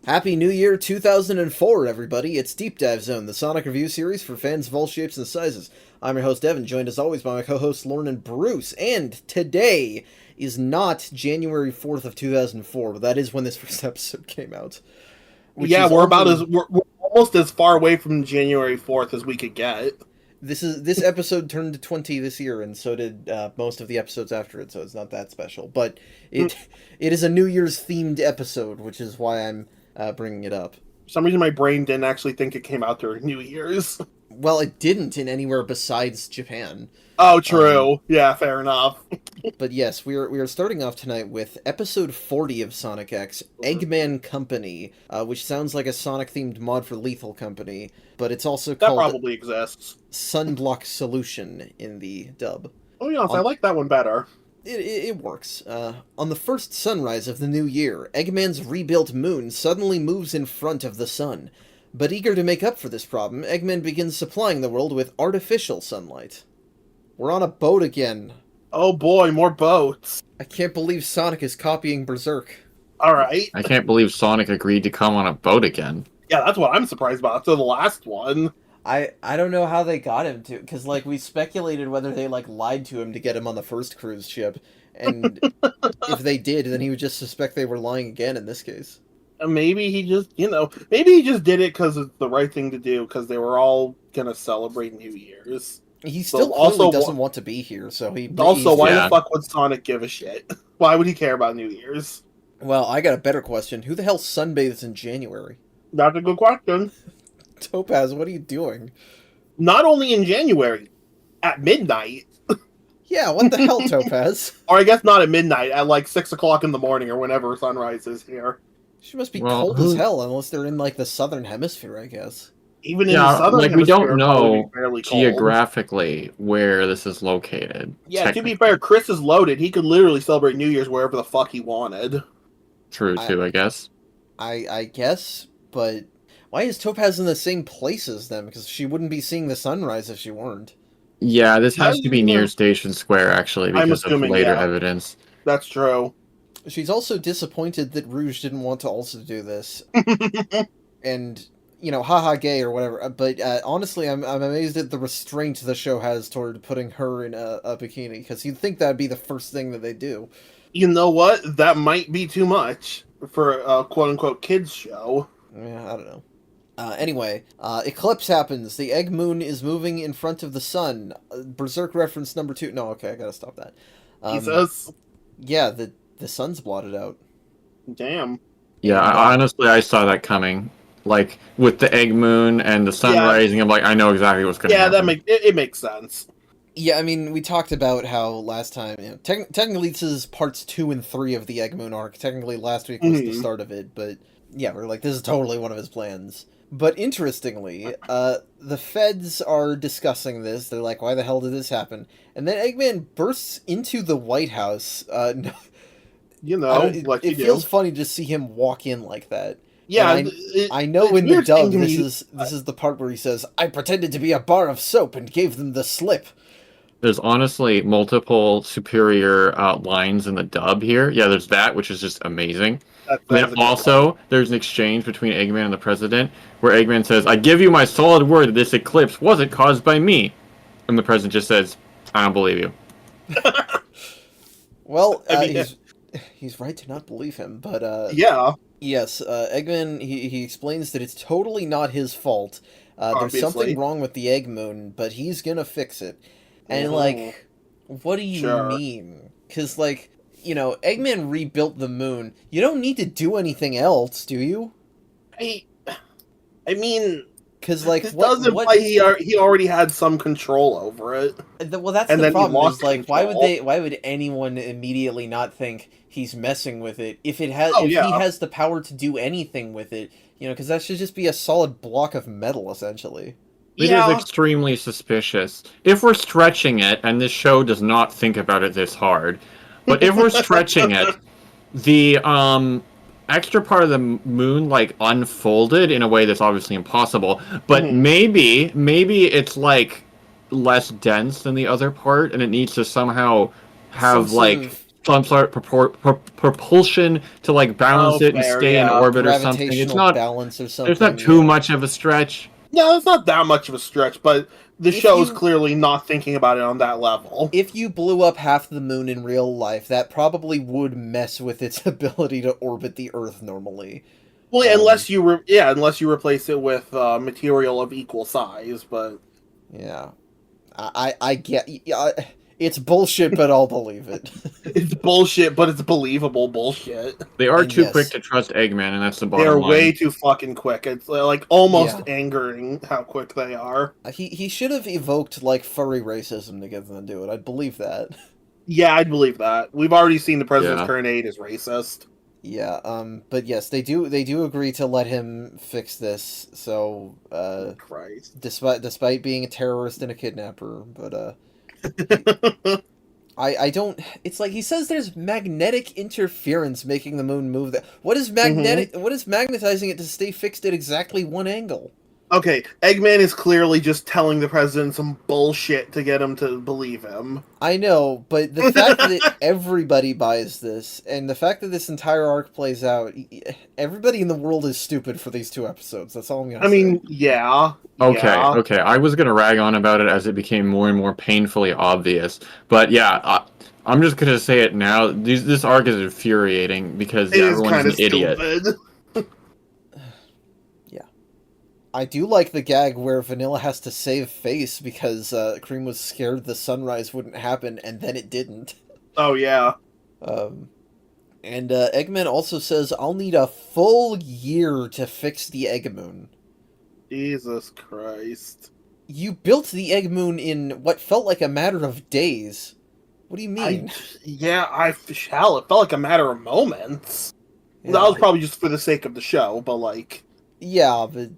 Happy New Year 2004, everybody. It's Deep Dive Zone, the Sonic review series for fans of all shapes and sizes. I'm your host, Evan, joined as always by my co-hosts, Lauren and Bruce. And today is not January 4th of 2004, but that is when this first episode came out. Yeah, we're almost as far away from January 4th as we could get. This episode turned 20 this year, and so did most of the episodes after it, so it's not that special. But it is a New Year's themed episode, which is why I'm bringing it up. For some reason, my brain didn't actually think it came out during New Year's. Well, it didn't in anywhere besides Japan. Oh, true. Yeah, fair enough. But yes, we are starting off tonight with episode 40 of Sonic X, Eggman Company, which sounds like a Sonic-themed mod for Lethal Company, but it's also That called probably exists. Sunblock Solution in the dub. Oh, yes, I like that one better. It works. On the first sunrise of the new year, Eggman's rebuilt moon suddenly moves in front of the sun. But eager to make up for this problem, Eggman begins supplying the world with artificial sunlight. We're on a boat again. Oh boy, more boats. I can't believe Sonic is copying Berserk. Alright. I can't believe Sonic agreed to come on a boat again. Yeah, that's what I'm surprised about. After the last one. I don't know how they got him to, because, we speculated whether they, lied to him to get him on the first cruise ship, and if they did, then he would just suspect they were lying again in this case. Maybe he just, maybe he just did it because it's the right thing to do, because they were all gonna celebrate New Year's. He still also clearly doesn't want to be here, so he... Also, why Yeah. the fuck would Sonic give a shit? Why would he care about New Year's? Well, I got a better question. Who the hell sunbathes in January? That's a good question. Topaz, what are you doing? Not only in January, at midnight. Yeah, what the hell, Topaz? Or I guess not at midnight, at 6 o'clock in the morning or whenever sunrise is here. She must be Well, cold as hell, unless they're in, the southern hemisphere, I guess. Even in the southern we hemisphere, don't it'd probably know be fairly cold. geographically where this is located. Yeah, to be fair, Chris is loaded. He could literally celebrate New Year's wherever the fuck he wanted. True, too, I guess. I guess, but why is Topaz in the same place as them? Because she wouldn't be seeing the sunrise if she weren't. Yeah, this has to be near Station Square, actually, I'm because of assuming, later yeah. evidence. That's true. She's also disappointed that Rouge didn't want to also do this. And, haha gay or whatever. But honestly, I'm amazed at the restraint the show has toward putting her in a bikini, because you'd think that'd be the first thing that they do. You know what? That might be too much for a quote-unquote kids show. Yeah, I don't know. Anyway, eclipse happens. The egg moon is moving in front of the sun. Berserk reference number 2. No, okay, I gotta stop that. Jesus. Yeah, the sun's blotted out. Damn. Yeah, honestly, I saw that coming. With the egg moon and the sun Yeah. rising, I'm like, I know exactly what's going to Yeah, happen. it makes sense. Yeah, I mean, we talked about how last time, technically this is parts 2 and 3 of the egg moon arc. Technically last week was the start of it, but yeah, we're like, this is totally one of his plans. But interestingly, the feds are discussing this. They're like, why the hell did this happen? And then Eggman bursts into the White House. It it feels funny to see him walk in like that. Yeah, And I know it's in the weird dub, seeing him this is the part where he says, I pretended to be a bar of soap and gave them the slip. There's honestly multiple superior lines in the dub here. Yeah, there's that, which is just amazing. That's And a then good also, there's an exchange between Eggman and the president, where Eggman says, I give you my solid word that this eclipse wasn't caused by me. And the president just says, I don't believe you. Well, I mean, he's right to not believe him, but yeah. yes, Eggman, he explains that it's totally not his fault. There's Obviously. something wrong with the egg moon, but he's gonna fix it. And, what do you Sure. mean? Because, Eggman rebuilt the moon. You don't need to do anything else, do you? I mean, Because, this does imply he already had some control over it. Well, that's And the then he problem. lost Is why would control. why would anyone immediately not think he's messing with it if he has the power to do anything with it? Because that should just be a solid block of metal, essentially. It is extremely suspicious. If we're stretching it, and this show does not think about it this hard, but if we're stretching it, the extra part of the moon unfolded in a way that's obviously impossible. But maybe it's less dense than the other part, and it needs to somehow have some sort of propulsion to like balance it and fair, stay in yeah. orbit or something. It's Gravitational not. balance or something. There's not too yeah. much of a stretch. Yeah, it's not that much of a stretch, but the If show's you- clearly not thinking about it on that level. If you blew up half the moon in real life, that probably would mess with its ability to orbit the Earth normally. Well, unless you replace it with material of equal size, but Yeah, I get. It's bullshit, but I'll believe it. it's bullshit, but it's believable bullshit. They are And too yes. quick to trust Eggman, and that's the They're bottom line. way too fucking quick. It's like almost Yeah. angering how quick they are. He should have evoked like furry racism to get them to do it. I'd believe that. Yeah, I'd believe that. We've already seen the president's Yeah. current aide is racist. Yeah. But yes, they do agree to let him fix this. So Christ. despite being a terrorist and a kidnapper, but I don't. It's like he says there's magnetic interference making the moon move. What is magnetic? What is magnetizing it to stay fixed at exactly one angle? Okay, Eggman is clearly just telling the president some bullshit to get him to believe him. I know, but the fact that everybody buys this, and the fact that this entire arc plays out, everybody in the world is stupid for these 2 episodes. That's all I'm gonna say. I mean, yeah. Okay, yeah. okay. I was gonna rag on about it as it became more and more painfully obvious, but yeah, I'm just gonna say it now. This arc is infuriating because It is everyone's kind an of idiot. stupid. I do like the gag where Vanilla has to save face because Cream was scared the sunrise wouldn't happen, and then it didn't. Oh, yeah. And Eggman also says, I'll need a full year to fix the Egg Moon. Jesus Christ. You built the Egg Moon in what felt like a matter of days. What do you mean? It felt like a matter of moments. Yeah. That was probably just for the sake of the show, but like... Yeah, but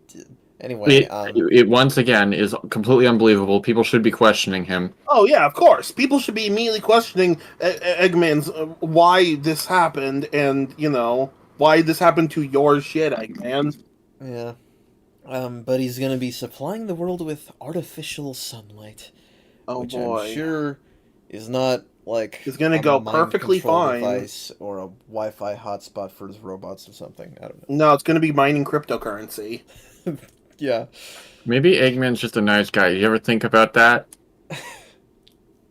anyway... It once again is completely unbelievable. People should be questioning him. Oh, yeah, of course. People should be immediately questioning Eggman's why this happened, and, you know, why this happened to your shit, Eggman. Yeah. But he's gonna be supplying the world with artificial sunlight. Oh, which boy. I'm sure is not, like... It's gonna a go mind perfectly control fine. device or a Wi-Fi hotspot for his robots or something. I don't know. No, it's gonna be mining cryptocurrency. Yeah. Maybe Eggman's just a nice guy. You ever think about that?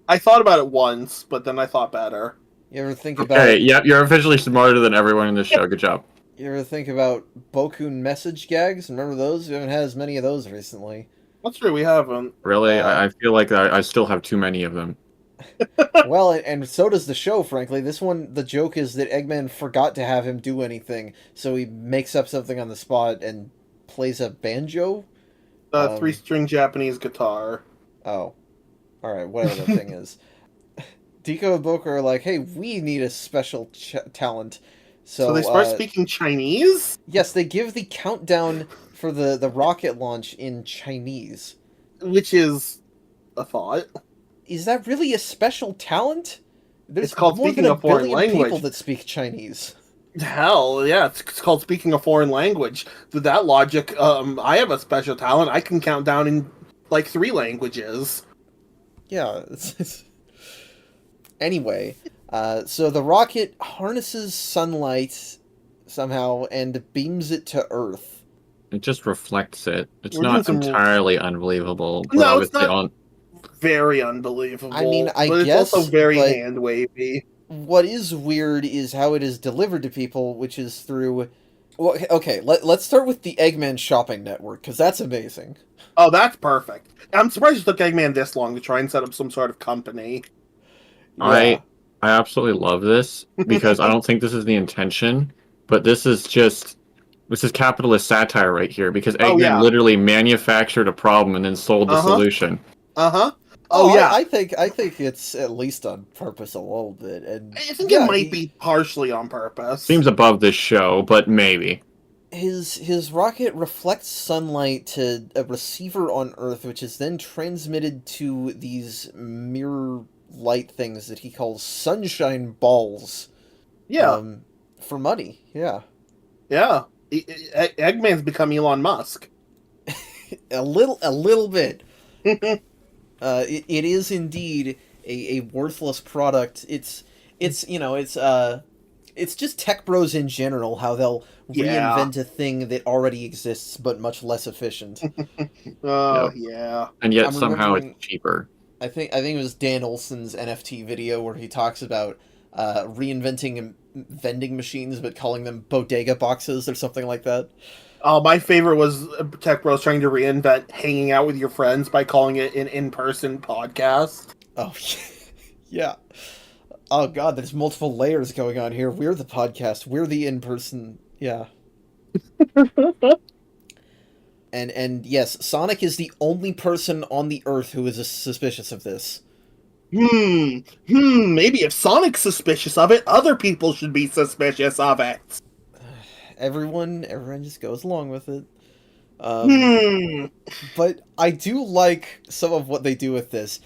I thought about it once, but then I thought better. You ever think about... Okay, yep, you're officially smarter than everyone in this show. Good job. You ever think about Bokun message gags? Remember those? We haven't had as many of those recently. That's true, we haven't. Really? I feel like I still have too many of them. Well, and so does the show, frankly. This one, the joke is that Eggman forgot to have him do anything, so he makes up something on the spot and plays a banjo? 3-string Japanese guitar. Oh. Alright, whatever the thing is. Deco and Boca are like, hey, we need a special talent. So they start speaking Chinese? Yes, they give the countdown for the rocket launch in Chinese. Which is a thought. Is that really a special talent? There's It's called more speaking than a foreign billion language. people that speak Chinese. Hell, yeah, it's called speaking a foreign language. With that logic, I have a special talent. I can count down in, like, 3 languages. Yeah. Anyway, so the rocket harnesses sunlight somehow and beams it to Earth. It just reflects it. It's We're not doing some- entirely unbelievable. But No, it's obviously not. Very unbelievable. I mean, I but guess, it's also very but- hand-wavy. What is weird is how it is delivered to people, which is through... Well, okay, let's start with the Eggman shopping network, because that's amazing. Oh, that's perfect. I'm surprised it took Eggman this long to try and set up some sort of company. I absolutely love this because I don't think this is the intention, but this is capitalist satire right here because Eggman literally manufactured a problem and then sold the solution. Uh-huh. Oh, yeah. I think it's at least on purpose a little bit, and I think it might be partially on purpose. Seems above this show, but maybe. His rocket reflects sunlight to a receiver on Earth, which is then transmitted to these mirror light things that he calls sunshine balls. Yeah. For money. Yeah. Yeah. Eggman's become Elon Musk. a little bit. It is indeed a worthless product. It's it's it's just tech bros in general, how they'll Yeah. reinvent a thing that already exists but much less efficient. Oh, Yep. yeah. And yet I'm somehow it's remembering- cheaper. I think it was Dan Olson's NFT video where he talks about reinventing vending machines but calling them bodega boxes or something like that. My favorite was Tech Bros trying to reinvent hanging out with your friends by calling it an in-person podcast. Oh, yeah. Oh god, there's multiple layers going on here. We're the podcast. We're the in-person. Yeah. And yes, Sonic is the only person on the Earth who is suspicious of this. Maybe if Sonic's suspicious of it, other people should be suspicious of it. Everyone just goes along with it. Hmm. But I do like some of what they do with this.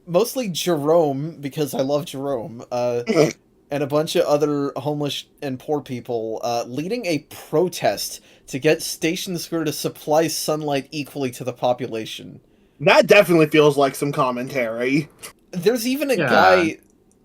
Mostly Jerome, because I love Jerome, and a bunch of other homeless and poor people leading a protest to get Station Square to supply sunlight equally to the population. That definitely feels like some commentary. There's even a Yeah. guy...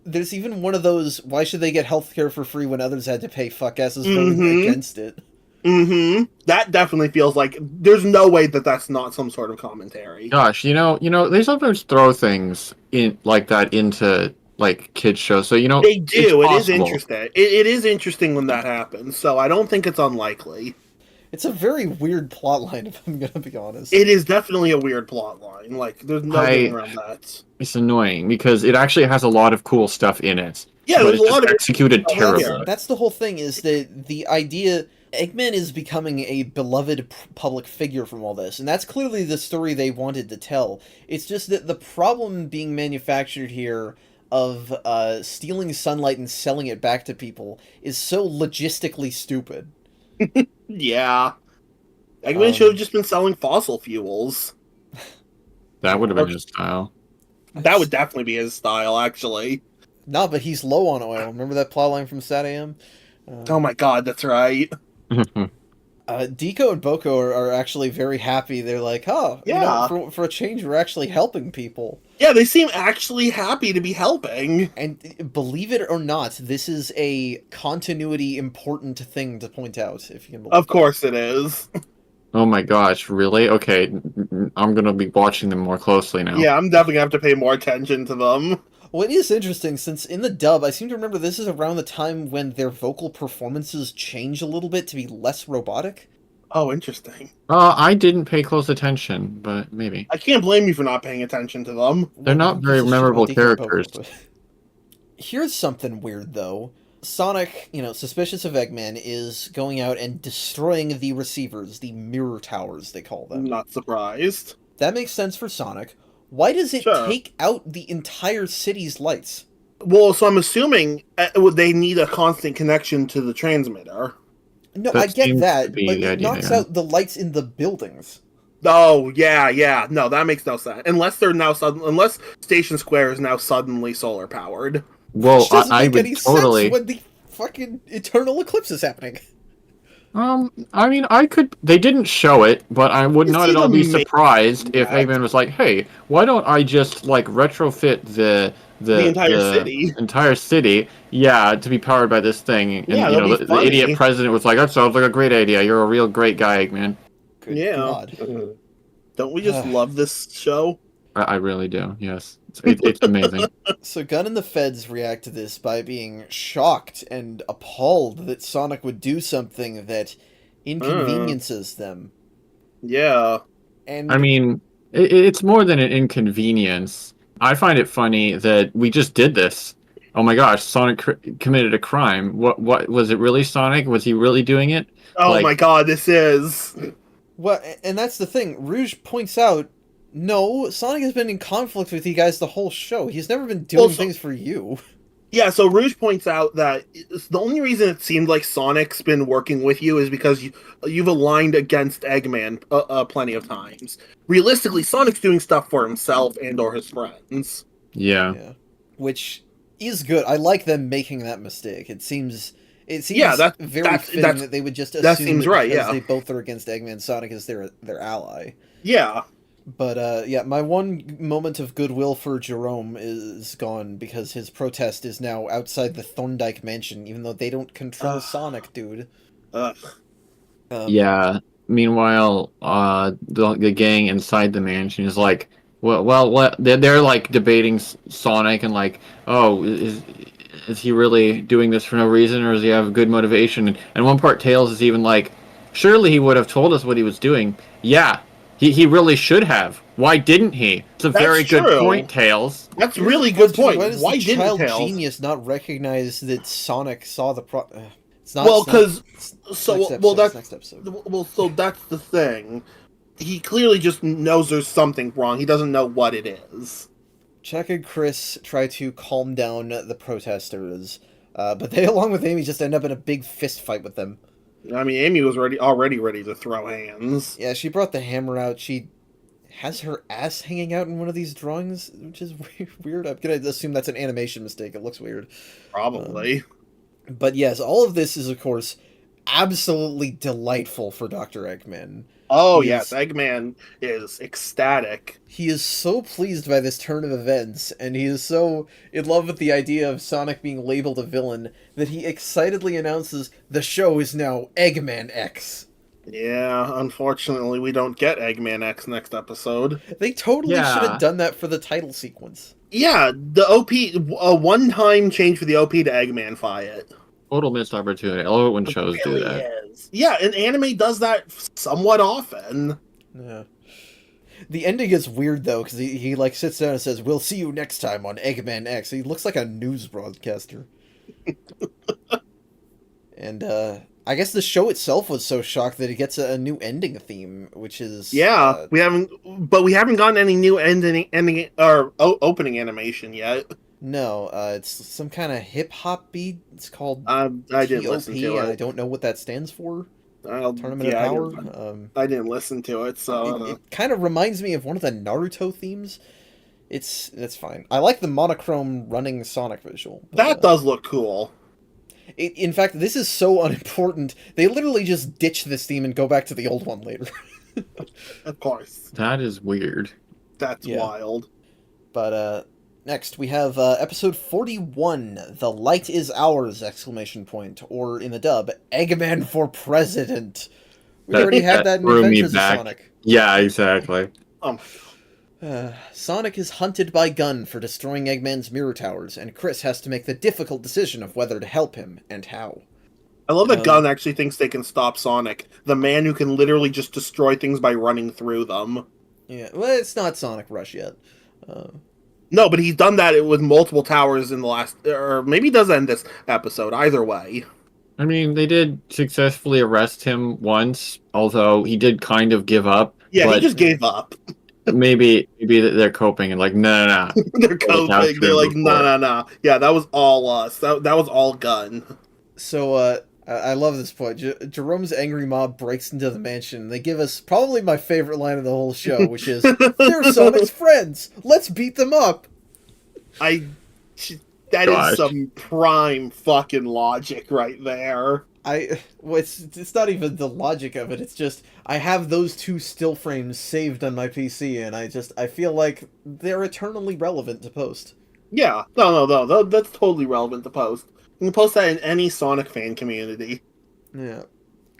There's even one of those, why should they get healthcare for free when others had to pay, fuck asses voting Mhm. against it. Mm-hmm. That definitely feels like there's no way that that's not some sort of commentary. Gosh, they sometimes throw things in like that into like kids shows. So They do. it's It is possible. interesting. It is interesting when that happens. So I don't think it's unlikely. It's a very weird plotline, if I'm gonna be honest. It is definitely a weird plot line. Like there's no getting around that. It's annoying because it actually has a lot of cool stuff in it. Yeah, but there's it's a just lot of executed Oh, terribly. yeah. That's the whole thing, is that the idea... Eggman is becoming a beloved public figure from all this, and that's clearly the story they wanted to tell. It's just that the problem being manufactured here of stealing sunlight and selling it back to people is so logistically stupid. Yeah. Eggman should have just been selling fossil fuels. That would have been his style. That would definitely be his style, actually. No, but he's low on oil. Remember that plotline from SatAM? Oh my god, that's right. Deco and Boko are actually very happy. They're like, oh, Yeah. for a change, we're actually helping people. Yeah, they seem actually happy to be helping. And believe it or not, this is a continuity important thing to point out, if you can believe Of course it is. Oh my gosh, really? Okay, I'm gonna be watching them more closely now. Yeah, I'm definitely gonna have to pay more attention to them. Well, it is interesting, since in the dub, I seem to remember this is around the time when their vocal performances change a little bit to be less robotic. Oh, interesting. I didn't pay close attention, but maybe. I can't blame you for not paying attention to them. They're not Well, very this is true memorable about Deco and Boko, characters. but- Here's something weird, though. Sonic, suspicious of Eggman, is going out and destroying the receivers, the mirror towers, they call them. I'm not surprised. That makes sense for Sonic. Why does it Sure. take out the entire city's lights? Well, so I'm assuming they need a constant connection to the transmitter. No, That I get seems that, to be but the it idea, knocks yeah. out the lights in the buildings. Oh, yeah. No, that makes no sense. Unless unless Station Square is now suddenly solar powered. Well, Which doesn't I make would any totally. sense when the fucking eternal eclipse is happening. I mean, they didn't show it, but I would It's not at all be even surprised if that. Eggman was like, "Hey, why don't I just like retrofit the entire city, yeah, to be powered by this thing?" And Yeah, you know, that'd be the idiot funny. president was like, "That sounds like a great idea. You're a real great guy, Eggman." Good Yeah. God. Don't we just love this show? I really do. Yes, it's amazing. So Gunn and the feds react to this by being shocked and appalled that Sonic would do something that inconveniences them. Yeah. And I mean, it's more than an inconvenience. I find it funny that we just did this. Oh my gosh, Sonic committed a crime. What was it really Sonic? Was he really doing it? Oh Like- my god, this is. and that's the thing. Rouge points out, no, Sonic has been in conflict with you guys the whole show. He's never been doing Also- things for you. Yeah, so Rouge points out that the only reason it seemed like Sonic's been working with you is because you've aligned against Eggman plenty of times. Realistically, Sonic's doing stuff for himself and or his friends. Yeah. Yeah. Which is good. I like them making that mistake. It seems Yeah, very fitting that's- that they would just assume that seems right, because yeah. they both are against Eggman, Sonic is their ally. Yeah. But yeah, my one moment of goodwill for Jerome is gone because his protest is now outside the Thorndyke mansion, even though they don't control Ugh. Sonic, dude. Ugh. Yeah. Meanwhile, the gang inside the mansion is like, what? They're like debating Sonic and like, oh, is he really doing this for no reason, or does he have good motivation? And one part, Tails is even like, surely he would have told us what he was doing. Yeah, he really should have. Why didn't he? It's a That's very good true. point, Tails. That's Here's really the good question, point. Why does Why the didn't child Tails? genius not recognize that Sonic saw the It's not. Well, it's not- because it's so next well episode, that's next episode. well so that's the thing. He clearly just knows there's something wrong. He doesn't know what it is. Chuck and Chris try to calm down the protesters, but they, along with Amy, just end up in a big fist fight with them. I mean, Amy was already ready to throw hands. Yeah, she brought the hammer out. She has her ass hanging out in one of these drawings, which is weird. I'm gonna assume that's an animation mistake. It looks weird. Probably. But yes, all of this is, of course, absolutely delightful for Dr. Eggman. Oh He yes, is- Eggman is ecstatic. He is so pleased by this turn of events, and he is so in love with the idea of Sonic being labeled a villain, that he excitedly announces the show is now Eggman X. Yeah, unfortunately, we don't get Eggman X next episode. They totally Yeah. should have done that for the title sequence. Yeah, the OP, a one-time change for the OP to Eggman fight. Total missed opportunity. I love it when shows do Really that. is. Yeah, and anime does that somewhat often. Yeah. The ending is weird, though, because he like sits down and says, "We'll see you next time on Eggman X." He looks like a news broadcaster. And I guess the show itself was so shocked that it gets a new ending theme, which is Yeah, we haven't gotten any new ending or opening animation yet. No, it's some kind of hip hop beat. It's called I didn't listen to and I it. don't know what that stands for. Tournament yeah, of Power. I didn't listen to it, so It kind of reminds me of one of the Naruto themes. It's fine. I like the monochrome running Sonic visual. But, that does look cool. in fact, this is so unimportant. They literally just ditch this theme and go back to the old one later. Of course, That is weird. that's Yeah. wild. But next we have episode 41, "The Light is Ours!" exclamation point, or in the dub, "Eggman for President." We already had that in threw me Adventures of back. Sonic. Yeah, exactly. Oh my Sonic is hunted by Gun for destroying Eggman's mirror towers, and Chris has to make the difficult decision of whether to help him and how. I love that Um, Gun actually thinks they can stop Sonic, the man who can literally just destroy things by running through them. Yeah, well, it's not Sonic Rush yet. No, but he's done that with multiple towers in the last, or maybe he does that in this episode. Either way, I mean, they did successfully arrest him once, although he did kind of give up. yeah, but he just gave up. maybe they're coping and like, no. They're coping. They're like, before. no. Yeah, that was all us. That was all Gun. So, I love this point. Jerome's angry mob breaks into the mansion. They give us probably my favorite line of the whole show, which is, "They're Sonic's friends! Let's beat them up!" That Gosh. is some prime fucking logic right there. Well, it's not even the logic of it. It's just I have those two still frames saved on my PC, and I feel like they're eternally relevant to post. Yeah, no, that's totally relevant to post. You can post that in any Sonic fan community. Yeah,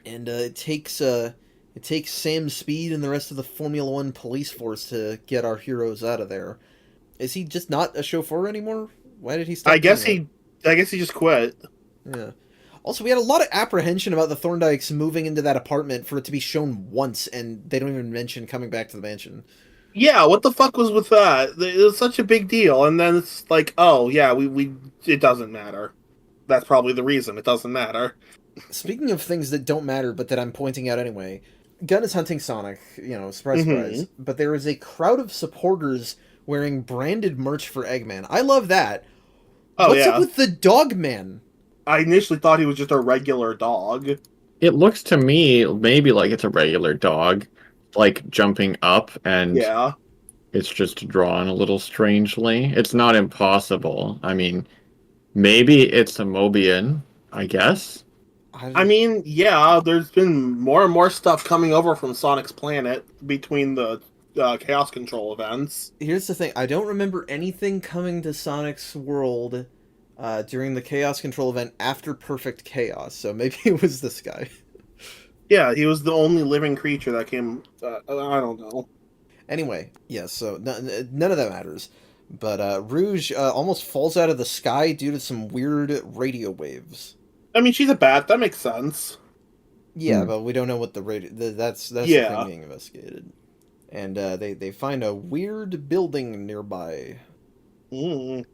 and it takes Sam Speed and the rest of the Formula One police force to get our heroes out of there. Is he just not a chauffeur anymore? Why did he stop? I guess doing he just quit. that? Yeah. Also, we had a lot of apprehension about the Thorndykes moving into that apartment for it to be shown once, and they don't even mention coming back to the mansion. Yeah, what the fuck was with that? It was such a big deal, and then it's like, oh yeah, we it doesn't matter. That's probably the reason it doesn't matter. Speaking of things that don't matter, but that I'm pointing out anyway, Gun is hunting Sonic, surprise, surprise. But there is a crowd of supporters wearing branded merch for Eggman. I love that. Oh What's yeah, up with the dog man? I initially thought he was just a regular dog. It looks to me maybe like it's a regular dog, like jumping up, and Yeah, it's just drawn a little strangely. It's not impossible. I mean, maybe it's a Mobian, I guess. I mean, yeah, there's been more and more stuff coming over from Sonic's planet between the Chaos Control events. Here's the thing. I don't remember anything coming to Sonic's world during the Chaos Control event after Perfect Chaos, so maybe it was this guy. Yeah, he was the only living creature that came. I don't know. Anyway, yes, so none of that matters. But Rouge almost falls out of the sky due to some weird radio waves. I mean, she's a bat. That makes sense. Yeah, but we don't know what the radio... That's the thing being investigated. And they find a weird building nearby. Mm.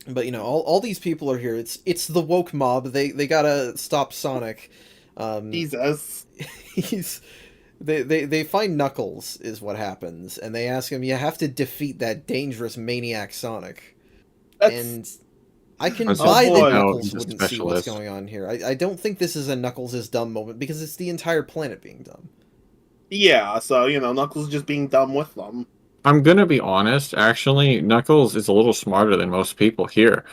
But, you know, all these people are here. It's the woke mob. They gotta stop Sonic. Jesus. They find Knuckles, is what happens. And they ask him, you have to defeat that dangerous maniac Sonic. And I can buy that Knuckles wouldn't see what's going on here. I don't think this is a Knuckles is dumb moment, because it's the entire planet being dumb. Yeah, so, you know, Knuckles just being dumb with them. I'm gonna be honest, actually, Knuckles is a little smarter than most people here.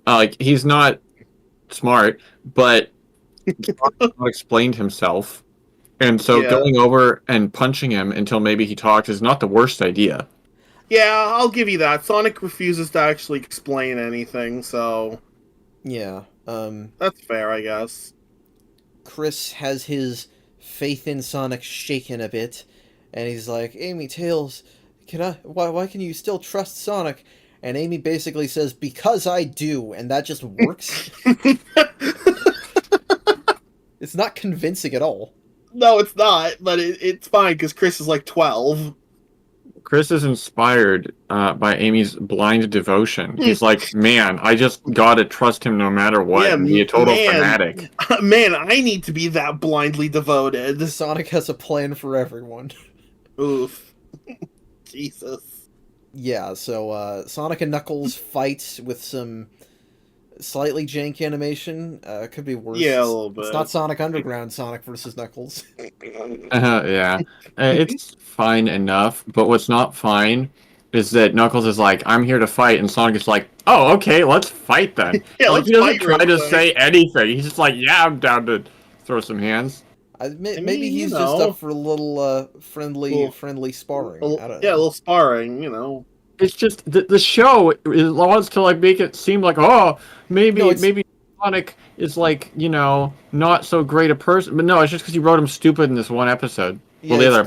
Like, he's not smart, but he's not explained himself. And so going over and punching him until maybe he talks is not the worst idea. Yeah, I'll give you that. Sonic refuses to actually explain anything, so... Yeah, that's fair, I guess. Chris has his faith in Sonic shaken a bit, and he's like, Amy, Tails, why can you still trust Sonic? And Amy basically says, because I do, and that just works. It's not convincing at all. No, it's not, but it's fine, because Chris is like 12. Chris is inspired by Amy's blind devotion. He's like, man, I just gotta trust him no matter what and be a total fanatic. Man, I need to be that blindly devoted. Sonic has a plan for everyone. Oof. Jesus. Yeah, so Sonic and Knuckles fight with some slightly jank animation. Could be worse. Yeah, a little bit. It's not Sonic Underground Sonic versus Knuckles. Yeah. It's fine enough, but what's not fine is that Knuckles is like, I'm here to fight, and Sonic is like, oh, okay, let's fight then. Yeah, like, he doesn't try to say anything. He's just like, yeah, I'm down to throw some hands. Maybe he's just up for a little friendly sparring. I don't know. Yeah, a little sparring, you know. It's just the show wants to like make it seem like, oh, maybe Sonic is like, you know, not so great a person, but no, it's just because you wrote him stupid in this one episode. Yeah,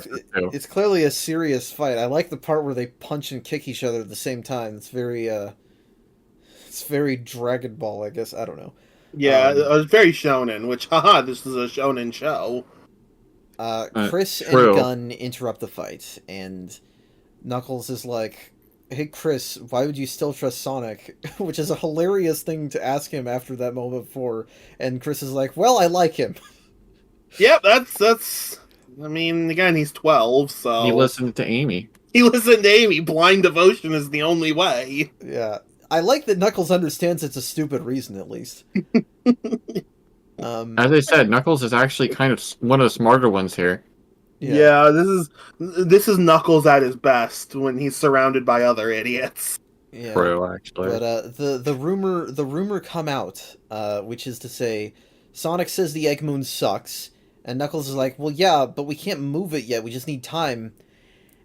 it's clearly a serious fight. I like the part where they punch and kick each other at the same time. It's very Dragon Ball, I guess. I don't know. Yeah, it was very shonen, which, haha, this is a shonen show. Chris and Gunn interrupt the fight, and Knuckles is like, hey, Chris, why would you still trust Sonic? Which is a hilarious thing to ask him after that moment before. And Chris is like, well, I like him. Yep, that's... I mean, again, he's 12, so... He listened to Amy. He listened to Amy. Blind devotion is the only way. Yeah. I like that Knuckles understands it's a stupid reason, at least. As I said, Knuckles is actually kind of one of the smarter ones here. Yeah, this is Knuckles at his best when he's surrounded by other idiots. Yeah. True, actually. But the rumor come out, which is to say, Sonic says the Egg Moon sucks, and Knuckles is like, well, yeah, but we can't move it yet. We just need time.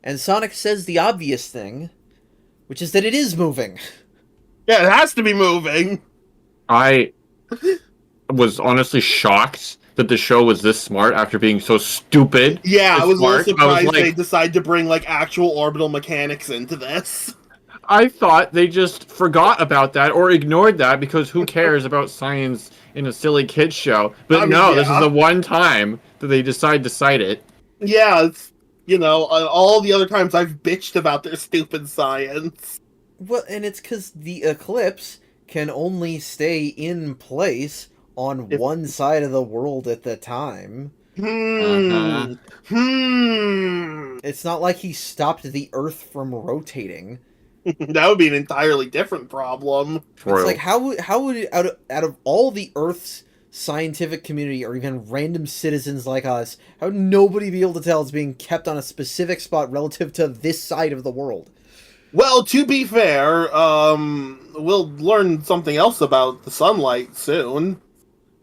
And Sonic says the obvious thing, which is that it is moving. Yeah, it has to be moving. I was honestly shocked that the show was this smart after being so stupid. Yeah, I was a little surprised they decided to bring like actual orbital mechanics into this. I thought they just forgot about that or ignored that because who cares about science in a silly kids show? But this is the one time that they decide to cite it. Yeah, it's, you know, all the other times I've bitched about their stupid science. Well, and it's because the eclipse can only stay in place on one side of the world at the time. It's not like he stopped the Earth from rotating. That would be an entirely different problem. True. It's like, how would it, out of all the Earth's scientific community, or even random citizens like us, how would nobody be able to tell it's being kept on a specific spot relative to this side of the world? Well, to be fair, we'll learn something else about the sunlight soon.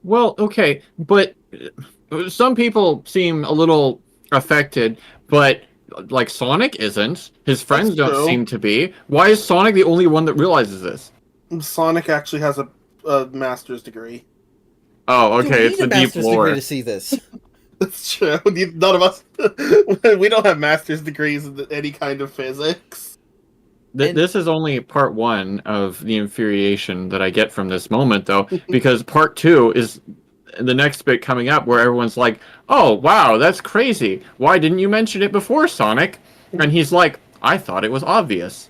Well, okay, but some people seem a little affected, but like Sonic isn't. His friends That's don't true. seem to be. Why is Sonic the only one that realizes this? Sonic actually has a master's degree. Oh, Do okay, we it's need the a deep master's degree lore. to see this? That's true. None of us, we don't have master's degrees in any kind of physics. And- This is only part one of the infuriation that I get from this moment, though, because part two is the next bit coming up where everyone's like, "Oh, wow, that's crazy. Why didn't you mention it before, Sonic?" And he's like, "I thought it was obvious."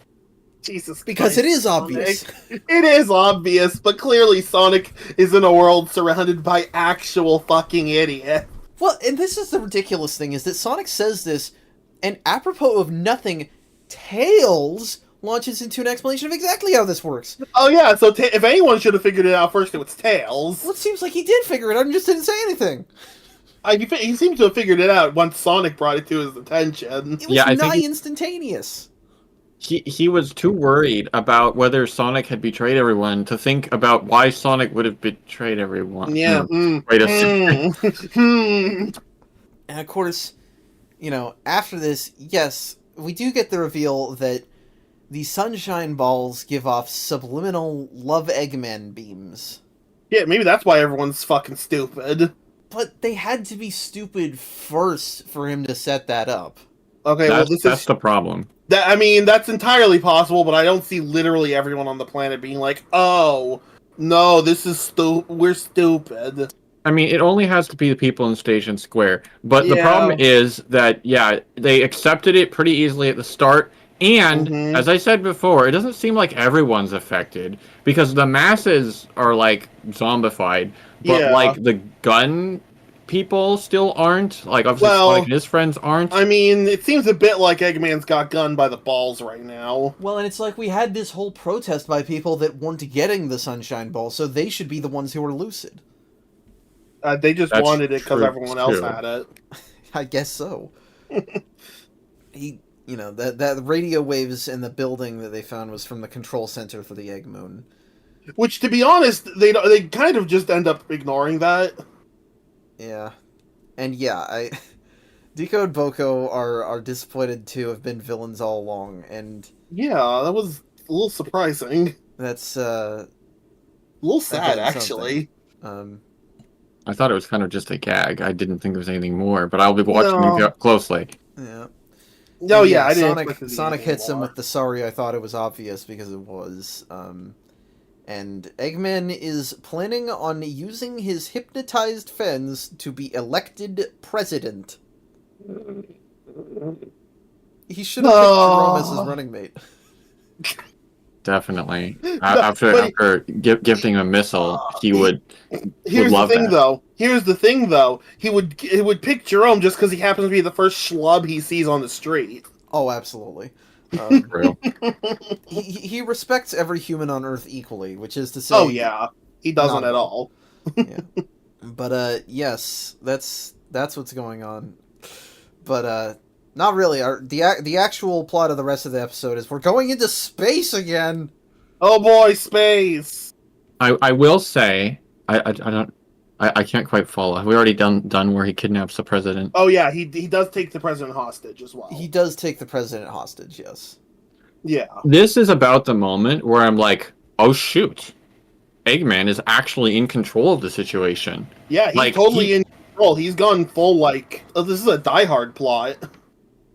Jesus Because Christ, it is Sonic. obvious. It is obvious, but clearly Sonic is in a world surrounded by actual fucking idiots. Well, and this is the ridiculous thing, is that Sonic says this, and apropos of nothing, Tails launches into an explanation of exactly how this works. Oh yeah, so if anyone should have figured it out first, it was Tails. Well, it seems like he did figure it out and just didn't say anything. He seems to have figured it out once Sonic brought it to his attention. It was Yeah, I think nigh instantaneous. He was too worried about whether Sonic had betrayed everyone to think about why Sonic would have betrayed everyone. Yeah. Wait a second. And of course, you know, after this, yes, we do get the reveal that the sunshine balls give off subliminal love Eggman beams. Yeah, maybe that's why everyone's fucking stupid. But they had to be stupid first for him to set that up. Okay, well, That's the problem. I mean, that's entirely possible, but I don't see literally everyone on the planet being like, "Oh, no, this is we're stupid." I mean, it only has to be the people in Station Square. But the Yeah. problem is that, yeah, they accepted it pretty easily at the start. And, as I said before, it doesn't seem like everyone's affected. Because the masses are, like, zombified. But, Yeah. like, the gun people still aren't. Like, obviously, Well, Sonic and his friends aren't. I mean, it seems a bit like Eggman's got gunned by the balls right now. Well, and it's like we had this whole protest by people that weren't getting the sunshine ball, so they should be the ones who are lucid. They just That's wanted it because true, everyone else too. had it. I guess so. That radio waves in the building that they found was from the control center for the Egg Moon. Which, to be honest, they kind of just end up ignoring that. Yeah. And yeah, Deco and Boko are disappointed to have been villains all along, and Yeah, that was a little surprising. that's A little sad, Again, actually. I thought it was kind of just a gag. I didn't think there was anything more. But I'll be watching No. it closely. yeah. Oh, And yeah, I didn't expect it to be Sonic anything hits him more. with the sorry, I thought it was obvious, because it was. And Eggman is planning on using his hypnotized fens to be elected president. He should have picked Jerome as his running mate. Definitely. but- After gifting him a missile, he would Here's the love thing, that. though. He would pick Jerome just because he happens to be the first schlub he sees on the street. Oh, absolutely. True. He respects every human on Earth equally, which is to say... Oh yeah, he doesn't Not- at all. Yeah. But, yes, that's what's going on. But, not really. The actual plot of the rest of the episode is we're going into space again! Oh boy, space. I will say I can't quite follow. Have we already done where he kidnaps the president? Oh yeah, he does take the president hostage as well. He does take the president hostage, yes. Yeah. This is about the moment where I'm like, oh shoot. Eggman is actually in control of the situation. Yeah, he's Like, totally in control. He's gone full this is a Die Hard plot.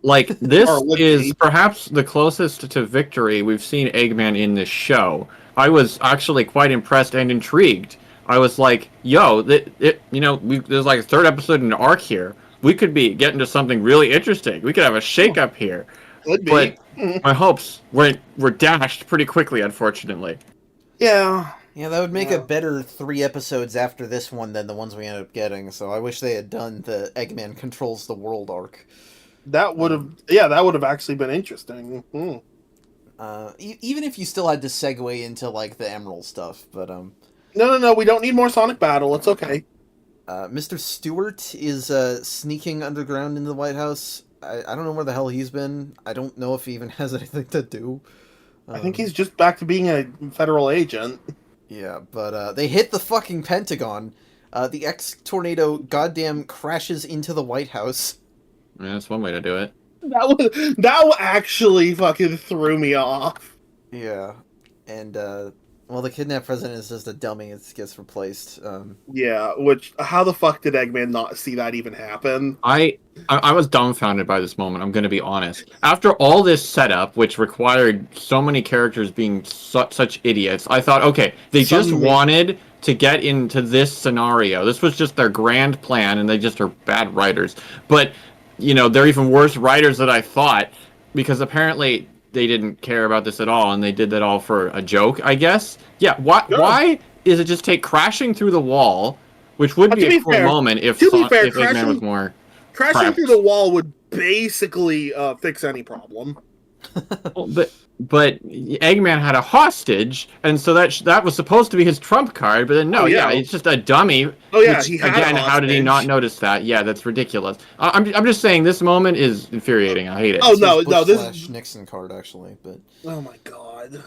Like, this Or would is be. perhaps the closest to victory we've seen Eggman in this show. I was actually quite impressed and intrigued. I was like, yo, there's like a third episode in the arc here. We could be getting to something really interesting. We could have a shake-up here. Could be. But my hopes were dashed pretty quickly, unfortunately. Yeah. Yeah, that would make Yeah. a better 3 episodes after this one than the ones we ended up getting, so I wish they had done the Eggman controls the world arc. That would have actually been interesting. Hmm. Even if you still had to segue into, like, the Emerald stuff, but, No, we don't need more Sonic battle. It's okay. Mr. Stewart is, sneaking underground into the White House. I don't know where the hell he's been. I don't know if he even has anything to do. I think he's just back to being a federal agent. Yeah, but, they hit the fucking Pentagon. The X-Tornado goddamn crashes into the White House. Yeah, that's one way to do it. That actually fucking threw me off. Yeah, and well, the kidnapped president is just a dummy. It gets replaced. Yeah, which how the fuck did Eggman not see that even happen? I was dumbfounded by this moment. I'm going to be honest. After all this setup, which required so many characters being such idiots, I thought, okay, they just wanted to get into this scenario. This was just their grand plan, and they just are bad writers. But they're even worse writers than I thought, because apparently they didn't care about this at all, and they did that all for a joke, I guess. Yeah. Why is it just take crashing through the wall? Which would be a cool moment if Eggman was more crashing prepped. through the wall would basically fix any problem. But Eggman had a hostage, and so that was supposed to be his trump card. But then it's just a dummy. Oh yeah, which, he had again. How did he not notice that? Yeah, that's ridiculous. I'm just saying this moment is infuriating. I hate it. Oh no, this is Nixon card actually, but oh my god.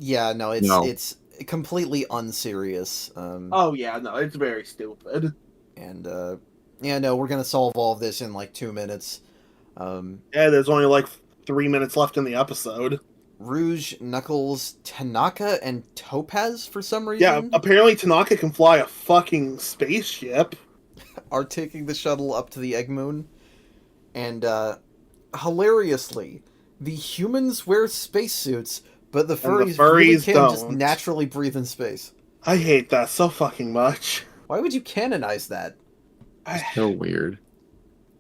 It's completely unserious. Oh yeah, no, it's very stupid. And we're gonna solve all of this in like 2 minutes. There's only like 3 minutes left in the episode. Rouge, Knuckles, Tanaka, and Topaz for some reason. Yeah, apparently Tanaka can fly a fucking spaceship. Are taking the shuttle up to the Egg Moon. And, hilariously, the humans wear spacesuits, but the furries really can just naturally breathe in space. I hate that so fucking much. Why would you canonize that? It's so weird.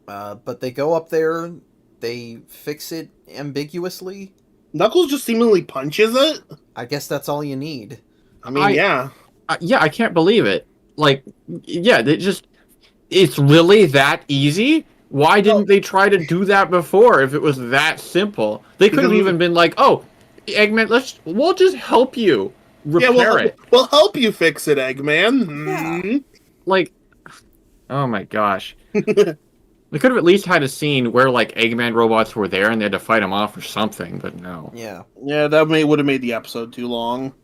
But they go up there, they fix it ambiguously. Knuckles just seemingly punches it? I guess that's all you need. I mean, yeah. I can't believe it. Like, yeah, it's really that easy? Why didn't they try to do that before if it was that simple? They could have even been like, oh, Eggman, we'll just help you repair it. We'll help you fix it, Eggman. Yeah. Like, oh my gosh. They could have at least had a scene where, like, Eggman robots were there and they had to fight them off or something, but no. Yeah. Yeah, that would have made the episode too long.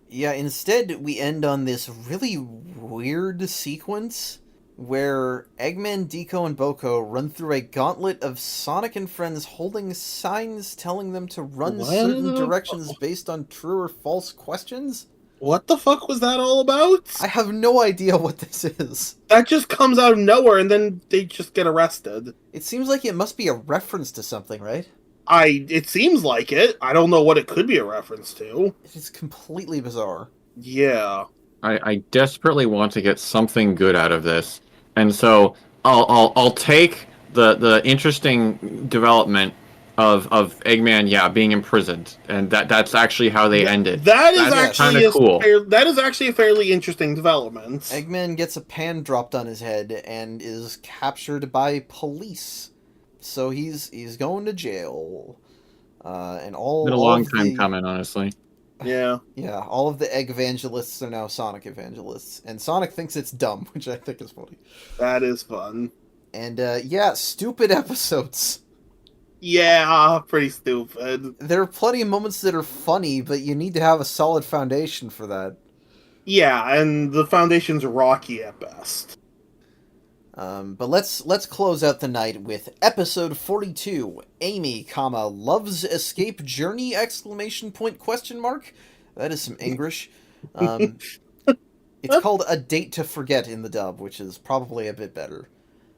Yeah, instead we end on this really weird sequence where Eggman, Deco, and Boko run through a gauntlet of Sonic and friends holding signs telling them to run certain directions based on true or false questions. What the fuck was that all about? I have no idea what this is. That just comes out of nowhere and then they just get arrested. It seems like it must be a reference to something, right? It seems like it. I don't know what it could be a reference to. It's completely bizarre. Yeah. I desperately want to get something good out of this. And so I'll take the interesting development of Eggman, being imprisoned, and that's actually how they ended. That's actually cool. That is actually a fairly interesting development. Eggman gets a pan dropped on his head and is captured by police, so he's going to jail. And Been a long time coming, honestly. Yeah. Yeah, all of the Egg evangelists are now Sonic evangelists, and Sonic thinks it's dumb, which I think is funny. That is fun. And stupid episodes. Yeah, pretty stupid. There are plenty of moments that are funny, but you need to have a solid foundation for that. Yeah, and the foundation's rocky at best. But let's close out the night with episode 42, Amy, loves escape journey, ! That is some English. It's called A Date to Forget in the dub, which is probably a bit better.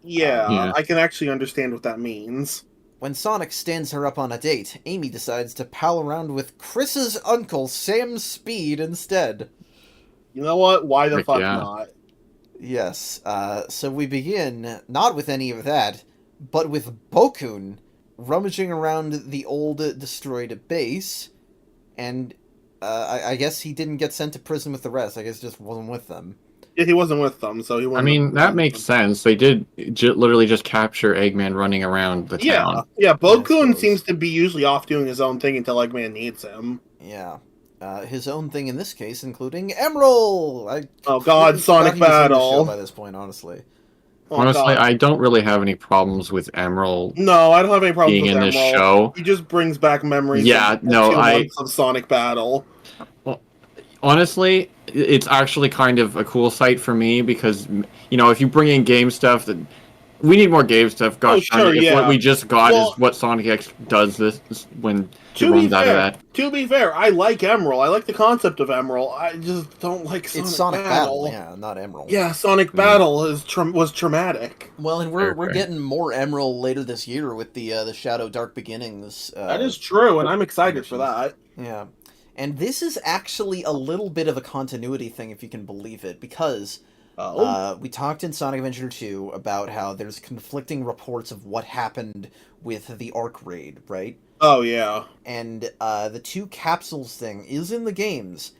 Yeah, I can actually understand what that means. When Sonic stands her up on a date, Amy decides to pal around with Chris's uncle, Sam Speed, instead. You know what? Why the fuck not? Yes, so we begin, not with any of that, but with Bokun rummaging around the old destroyed base, and I guess he didn't get sent to prison with the rest. I guess he just wasn't with them. Yeah, he wasn't with them, so he wasn't. I mean, that makes sense. They did literally just capture Eggman running around the town. Yeah, Bokun seems to be usually off doing his own thing until Eggman needs him. Yeah. His own thing in this case, including Emerald! Oh god, Sonic Battle! By this point, honestly. Honestly, I don't really have any problems with Emerald. No, I don't have any problems with Emerald. Being in this show. He just brings back memories of 2 months of Sonic Battle. Well, honestly, it's actually kind of a cool sight for me because, if you bring in game stuff that We need more games stuff. Gosh, sure, if what yeah. we just got Well, is what Sonic X does this when he To be runs out of fair, that. to be fair, I like Emerald. I like the concept of Emerald. I just don't like Sonic, It's Sonic Battle. Battle, yeah, not Emerald. Yeah, Sonic Battle was traumatic. Well, and Fair, we're fair. getting more Emerald later this year with the Shadow Dark Beginnings. That is true, and I'm excited for that. Yeah. And this is actually a little bit of a continuity thing, if you can believe it, because we talked in Sonic Adventure 2 about how there's conflicting reports of what happened with the Arc Raid, right? Oh, yeah. And the 2 capsules thing is in the games.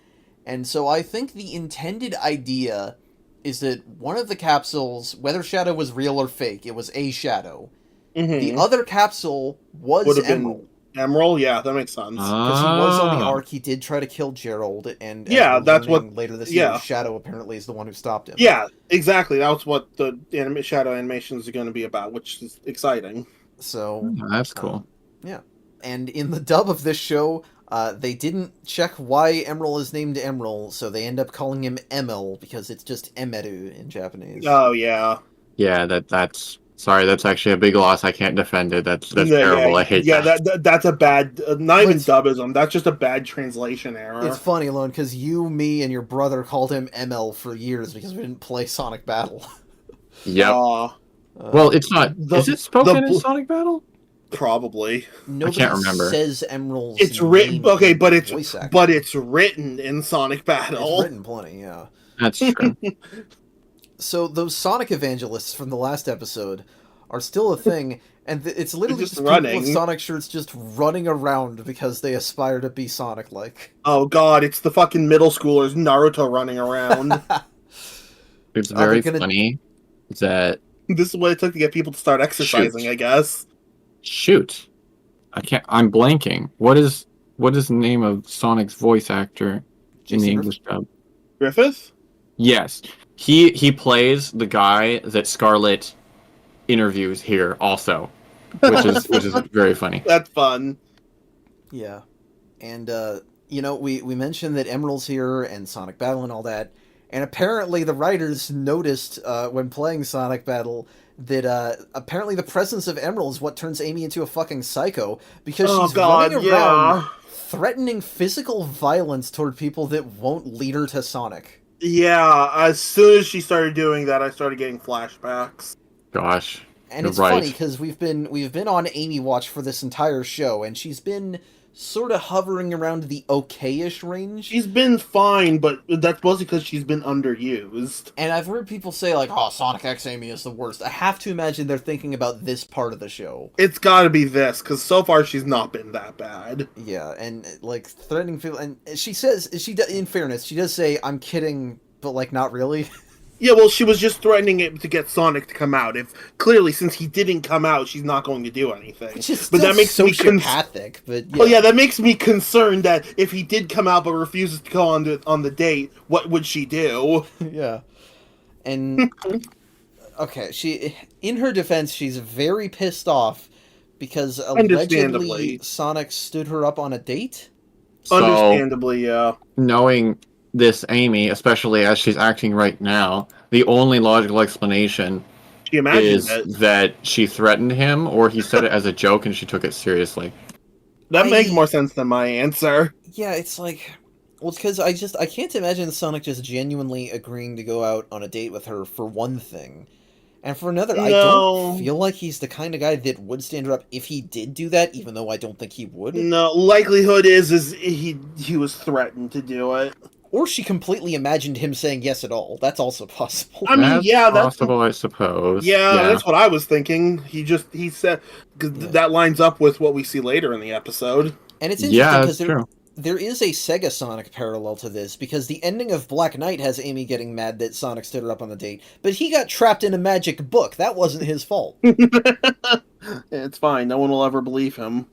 And so I think the intended idea is that one of the capsules, whether Shadow was real or fake, it was a Shadow. Mm-hmm. The other capsule was Emerald. Emerald, yeah, that makes sense. Because he was on the Ark, he did try to kill Gerald, and yeah, that's what later this year. Shadow apparently is the one who stopped him. Yeah, exactly. That's what the Shadow animations are going to be about, which is exciting. So that's cool. Yeah, and in the dub of this show, they didn't check why Emerald is named Emerald, so they end up calling him Emil because it's just Emeru in Japanese. Oh yeah. Yeah, that's. Sorry, that's actually a big loss. I can't defend it. That's terrible. I hate that. Yeah, that's a bad, not even dubism. That's just a bad translation error. It's funny, Lone, because you, me, and your brother called him ML for years because we didn't play Sonic Battle. Yep. Well, it's not. Is it spoken in Sonic Battle? Probably. Nobody I can't remember. Says Emerald's It's written. Okay, but but it's written in Sonic Battle. It's written plenty, yeah. That's true. So those Sonic evangelists from the last episode are still a thing, and it's literally just running. people with Sonic shirts just running around because they aspire to be Sonic-like. Oh god, it's the fucking middle schoolers Naruto running around. It's very funny that... This is what it took to get people to start exercising, I guess. Shoot. I'm blanking. What is the name of Sonic's voice actor in the English dub? Griffith? Yes. He plays the guy that Scarlet interviews here also, which is very funny. That's fun. Yeah. And we mentioned that Emerald's here and Sonic Battle and all that, and apparently the writers noticed when playing Sonic Battle that apparently the presence of Emerald is what turns Amy into a fucking psycho, because she's running around threatening physical violence toward people that won't lead her to Sonic. Yeah, as soon as she started doing that, I started getting flashbacks. Gosh. And it's funny because we've been on Amy watch for this entire show, and she's been sort of hovering around the okay-ish range. She's been fine, but that's mostly because she's been underused. And I've heard people say, like, oh, Sonic X Amy is the worst. I have to imagine they're thinking about this part of the show. It's gotta be this, because so far she's not been that bad. Yeah, and, like, threatening people... And she says, in fairness, she does say, I'm kidding, but, like, not really. Yeah, well, she was just threatening it to get Sonic to come out. Clearly, since he didn't come out, she's not going to do anything. But that makes me sociopathic. But yeah. Oh yeah, that makes me concerned that if he did come out but refuses to go on the date, what would she do? Yeah, and okay, in her defense, she's very pissed off because allegedly Sonic stood her up on a date. Understandably, yeah. Knowing this Amy, especially as she's acting right now, the only logical explanation is that she threatened him, or he said it as a joke and she took it seriously. That makes more sense than my answer. Yeah, it's like... Well, it's because I can't imagine Sonic just genuinely agreeing to go out on a date with her, for one thing. And for another, I don't feel like he's the kind of guy that would stand her up if he did do that, even though I don't think he would. No, likelihood is he was threatened to do it. Or she completely imagined him saying yes at all. That's also possible. I mean, that's possible, I suppose. Yeah, that's what I was thinking. He said, because that lines up with what we see later in the episode. And it's interesting because there is a SEGA Sonic parallel to this, because the ending of Black Knight has Amy getting mad that Sonic stood her up on the date, but he got trapped in a magic book. That wasn't his fault. It's fine. No one will ever believe him.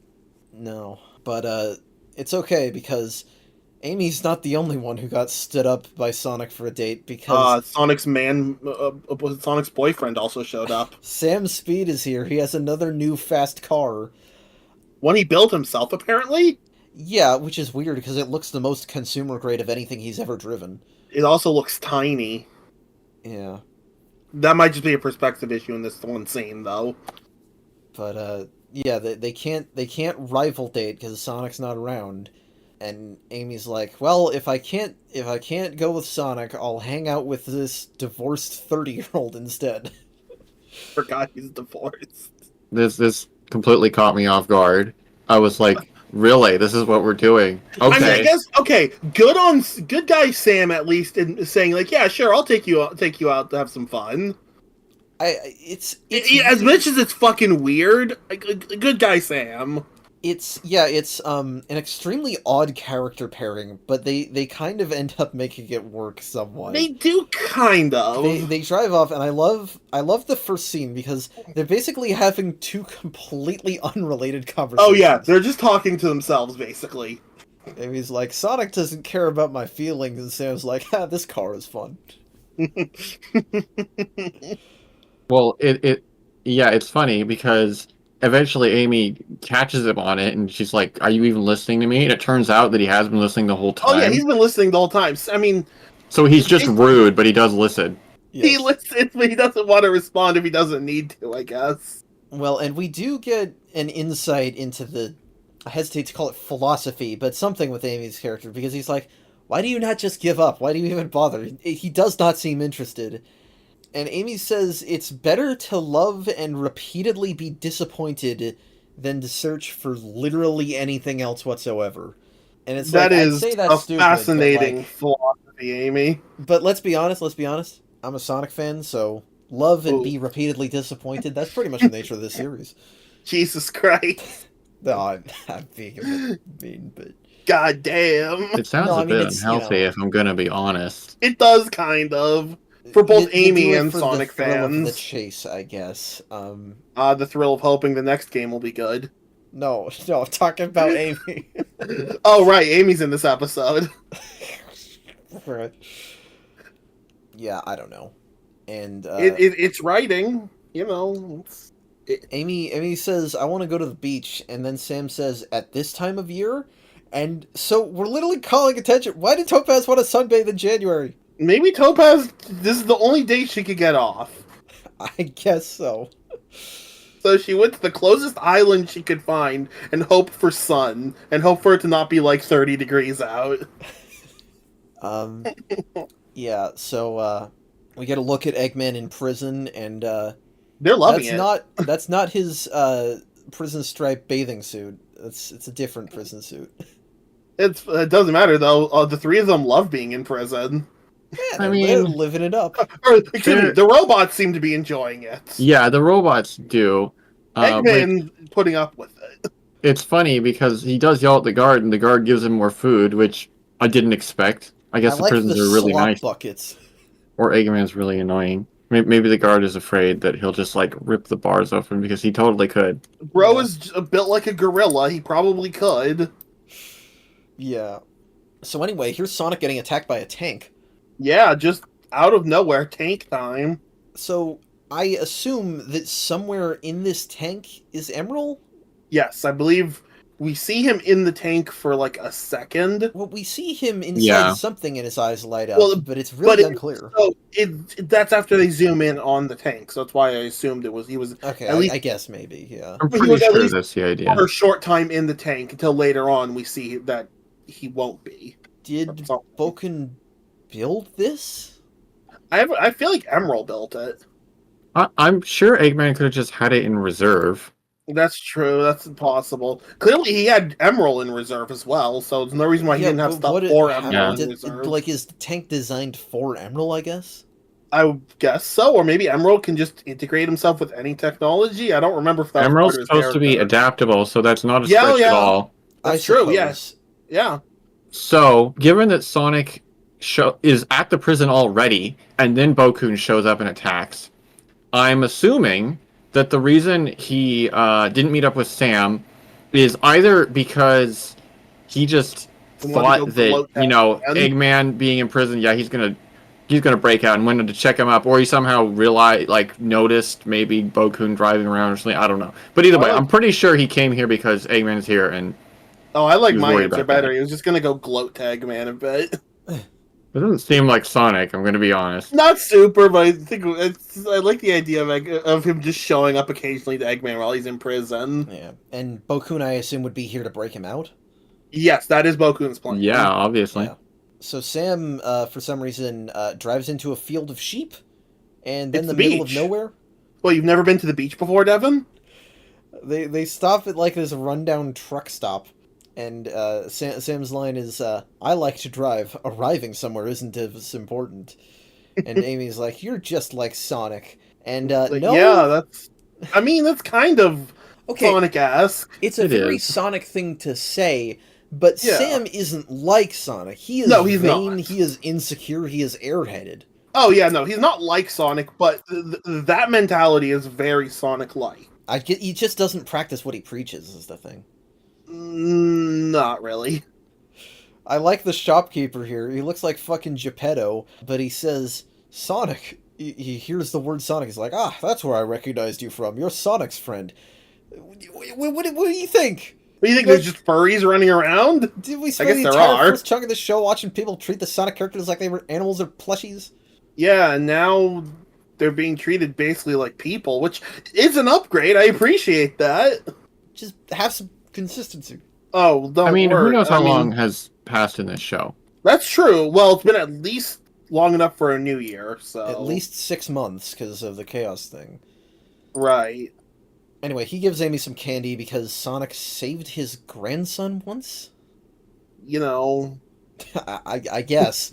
No, but it's okay, because Amy's not the only one who got stood up by Sonic for a date, because... Sonic's boyfriend also showed up. Sam Speed is here. He has another new fast car. One he built himself, apparently? Yeah, which is weird, because it looks the most consumer grade of anything he's ever driven. It also looks tiny. Yeah. That might just be a perspective issue in this one scene, though. But yeah, they can't rival date because Sonic's not around. And Amy's like, well, if I can't go with Sonic, I'll hang out with this divorced 30-year-old instead. Forgot he's divorced. This completely caught me off guard. I was like, really? This is what we're doing? Okay. I mean, I guess good guy Sam at least in saying like, yeah, sure, I'll take you out to have some fun. It's As much as it's fucking weird, good guy Sam. It's an extremely odd character pairing, but they kind of end up making it work somewhat. They do kind of. They drive off, and I love the first scene because they're basically having two completely unrelated conversations. Oh yeah, they're just talking to themselves basically. And he's like, Sonic doesn't care about my feelings, and Sam's like, this car is fun. Well, it's funny because eventually Amy catches him on it, and she's like, "Are you even listening to me?" And it turns out that he has been listening the whole time. Oh yeah, he's been listening the whole time. I mean, so he's just rude, but he does listen. Yes. He listens, but he doesn't want to respond if he doesn't need to, I guess. Well, and we do get an insight into the, I hesitate to call it philosophy, but something with Amy's character, because he's like, why do you not just give up? Why do you even bother? He does not seem interested. And Amy says it's better to love and repeatedly be disappointed than to search for literally anything else whatsoever. And it's That like, is I'd say that's a stupid, fascinating but, like, philosophy, Amy. but let's be honest. I'm a Sonic fan, so love and be repeatedly disappointed, that's pretty much the nature of this series. Jesus Christ. No, I'm being a bit mean, but... God damn. It sounds a bit unhealthy, if I'm gonna be honest. It does, kind of. For both You Amy do it and for Sonic the thrill of fans. the chase, I guess. The thrill of hoping the next game will be good. No, I'm talking about Amy. Oh, right, Amy's in this episode. Right. Yeah, I don't know. And It's writing, you know. Amy says, I want to go to the beach, and then Sam says, at this time of year? And so we're literally calling attention. Why did Topaz want to sunbathe in January? Maybe Topaz, this is the only date she could get off. I guess so. So she went to the closest island she could find and hoped for sun, and hoped for it to not be like 30 degrees out. Yeah, so we get a look at Eggman in prison, and they're loving it. That's not his prison stripe bathing suit. It's a different prison suit. It doesn't matter though. The three of them love being in prison. Yeah, they're living it up. Or, excuse me, the robots seem to be enjoying it. Yeah, the robots do. Eggman putting up with it. It's funny because he does yell at the guard, and the guard gives him more food, which I didn't expect. I guess the prisons are really nice. Buckets. Or Eggman's really annoying. Maybe the guard is afraid that he'll just like rip the bars open because he totally could. Bro is built like a gorilla. He probably could. Yeah. So anyway, here's Sonic getting attacked by a tank. Yeah, just out of nowhere, tank time. So I assume that somewhere in this tank is Emerald? Yes, I believe we see him in the tank for like a second. Well, we see him inside something and his eyes light up, but it's really unclear. So that's after they zoom in on the tank, so that's why I assumed he was okay, at least, I guess maybe, yeah. I'm pretty sure that's the idea. For a short time in the tank until later on we see that he won't be. Did Boken build this? I feel like Emerald built it. I'm sure Eggman could have just had it in reserve. That's true. That's impossible. Clearly, he had Emerald in reserve as well, so there's no reason why he didn't have stuff for Emerald in reserve. Like, is the tank designed for Emerald, I guess? I would guess so, or maybe Emerald can just integrate himself with any technology. I don't remember if that Emerald's supposed to be adaptable, so that's not a stretch at all. That's true, yes. Yeah. So, given that Sonic is at the prison already, and then Bokun shows up and attacks, I'm assuming that the reason he didn't meet up with Sam is either because he just thought that, Eggman being in prison, he's gonna break out and wanted to check him up, or he somehow noticed maybe Bokun driving around or something. I don't know. But either way, I'm pretty sure he came here because Eggman's here, and I like my answer better. He was just gonna go gloat to Eggman a bit. It doesn't seem like Sonic, I'm going to be honest. Not super, but I like the idea of him just showing up occasionally to Eggman while he's in prison. Yeah, and Bokun, I assume, would be here to break him out. Yes, that is Bokun's plan. Yeah, obviously. Yeah. So Sam, for some reason, drives into a field of sheep, and then It's the the middle of beach. nowhere. Well, you've never been to the beach before, Devin? They stop at like this rundown truck stop, and Sam's line is, "I like to drive. Arriving somewhere isn't as important." And Amy's like, "You're just like Sonic." And no, Yeah, that's kind of okay, Sonic-esque. it's a It very is. Sonic thing to say, but Yeah. Sam isn't like Sonic. He is No, he's vain. not. He is insecure. He is airheaded. Oh yeah, no, he's not like Sonic, but that mentality is very Sonic-like. He just doesn't practice what he preaches. Is the thing. Not really. I like the shopkeeper here. He looks like fucking Geppetto, but he says, Sonic. He hears the word Sonic. He's like, that's where I recognized you from. You're Sonic's friend. What do you think? What do you think? There's just furries running around? Did we I spend guess the there entire are. first chunk of the show watching people treat the Sonic characters like they were animals or plushies? Yeah, and now they're being treated basically like people, which is an upgrade. I appreciate that. Just have some consistency. Oh, don't I mean, worry. who knows how long has passed in this show? That's true. Well, it's been at least long enough for a new year, so... At least 6 months because of the Chaos thing. Right. Anyway, he gives Amy some candy because Sonic saved his grandson once? You know... I guess.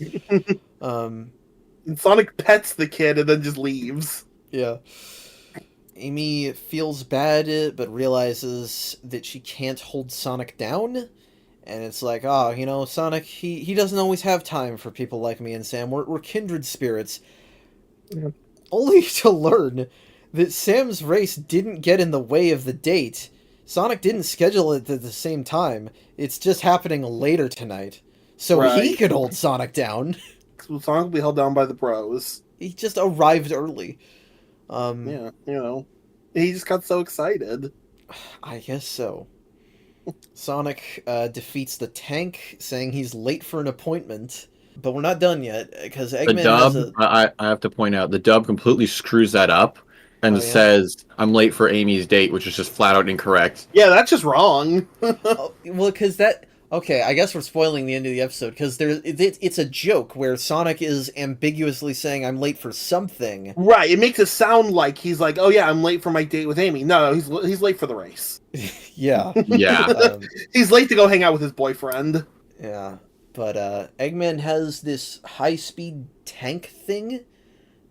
Sonic pets the kid and then just leaves. Yeah. Amy feels bad, but realizes that she can't hold Sonic down. And it's like, Sonic, he doesn't always have time for people like me and Sam. We're kindred spirits. Yeah. Only to learn that Sam's race didn't get in the way of the date. Sonic didn't schedule it at the same time. It's just happening later tonight. So he Right. could hold Sonic down. So Sonic will be held down by the bros. He just arrived early. Yeah, he just got so excited. I guess so. Sonic defeats the tank, saying he's late for an appointment. But we're not done yet, because The Eggman dub, has a... I have to point out, the dub completely screws that up and Oh, yeah? says, I'm late for Amy's date, which is just flat out incorrect. Yeah, that's just wrong. Oh, well, because that... Okay, I guess we're spoiling the end of the episode, because it's a joke where Sonic is ambiguously saying, I'm late for something. Right, it makes it sound like he's like, oh yeah, I'm late for my date with Amy. No, he's late for the race. Yeah. Yeah. He's late to go hang out with his boyfriend. Yeah. But Eggman has this high-speed tank thing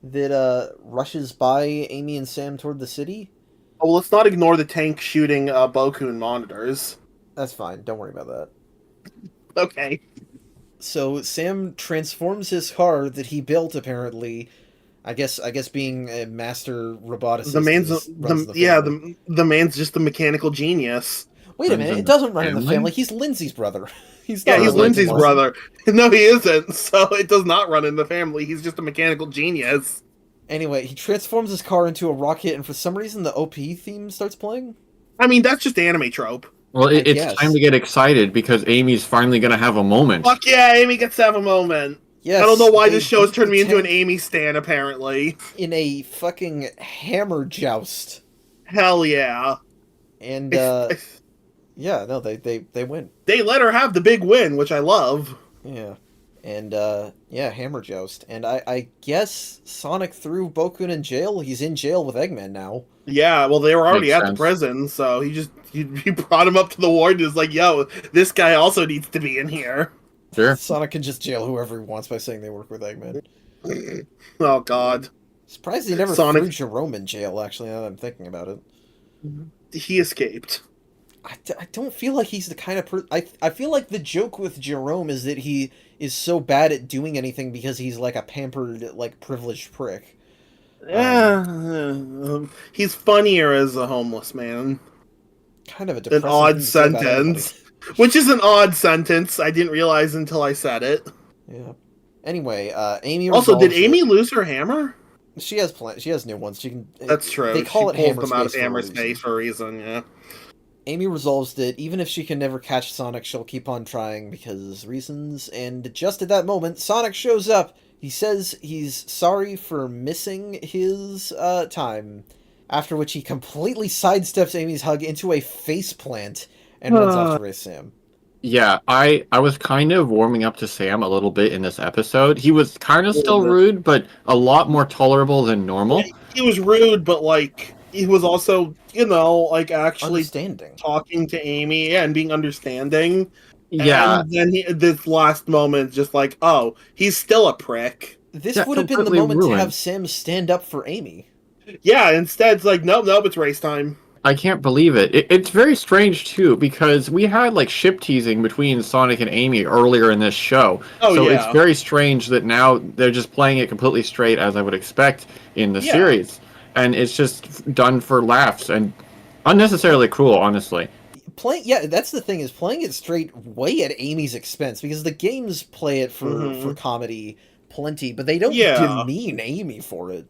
that rushes by Amy and Sam toward the city. Oh, well, let's not ignore the tank shooting Bokun monitors. That's fine, don't worry about that. Okay. So Sam transforms his car that he built, apparently. I guess being a master roboticist. The man's runs the family. the man's just a mechanical genius. Wait a minute, it doesn't run in the family. He's Lindsay's brother. He's not Yeah, he's related to Lindsay's Marcy. brother. No, he isn't. So it does not run in the family. He's just a mechanical genius. Anyway, he transforms his car into a rocket, and for some reason the OP theme starts playing. I mean, that's just anime trope. Well, I it's guess. time to get excited because Amy's finally going to have a moment. Fuck yeah, Amy gets to have a moment. Yes, I don't know why they this show has beat turned the me into an tank Amy stan, apparently. in a fucking hammer joust. Hell yeah. And yeah, no, they win. They let her have the big win, which I love. Yeah. And yeah, hammer joust. And I guess Sonic threw Bokun in jail. He's in jail with Eggman now. Yeah, well, they were already Makes at sense. the prison, so he brought him up to the warden and was like, yo, this guy also needs to be in here. Sure. Sonic can just jail whoever he wants by saying they work with Eggman. Oh, God. Surprised he never Sonic- threw Jerome in jail, actually, now that I'm thinking about it. He escaped. I don't feel like he's the kind of person... I feel like the joke with Jerome is that he is so bad at doing anything because he's like a pampered, like, privileged prick. Yeah, he's funnier as a homeless man. Kind of a An depressing odd thing to say about sentence. Which is an odd sentence. I didn't realize until I said it. anybody. Yeah. Anyway, Amy Also, did resolves it. Amy lose her hammer? She has she has new ones. She can. That's true. They call she it pulls hammer them out of space for a hammer reason. space for a reason, yeah. Amy resolves that even if she can never catch Sonic, she'll keep on trying because reasons, and just at that moment, Sonic shows up. He says he's sorry for missing his time, after which he completely sidesteps Amy's hug into a faceplant and runs off to race Sam. Yeah, I was kind of warming up to Sam a little bit in this episode. He was kind of still rude, but a lot more tolerable than normal. Yeah, he was rude, but like he was also, like actually Understanding. talking to Amy and being understanding. Yeah. And then this last moment, just like, oh, he's still a prick. This Yeah, would have been the completely moment to ruined. have Sam stand up for Amy. Yeah, instead it's like, nope, it's race time. I can't believe it. It's very strange too because we had like ship teasing between Sonic and Amy earlier in this show. Oh, so yeah. it's very strange that now they're just playing it completely straight as I would expect in the series. And it's just done for laughs and unnecessarily cruel, honestly. That's the thing, is playing it straight way at Amy's expense, because the games play it for comedy plenty, but they don't demean Amy for it.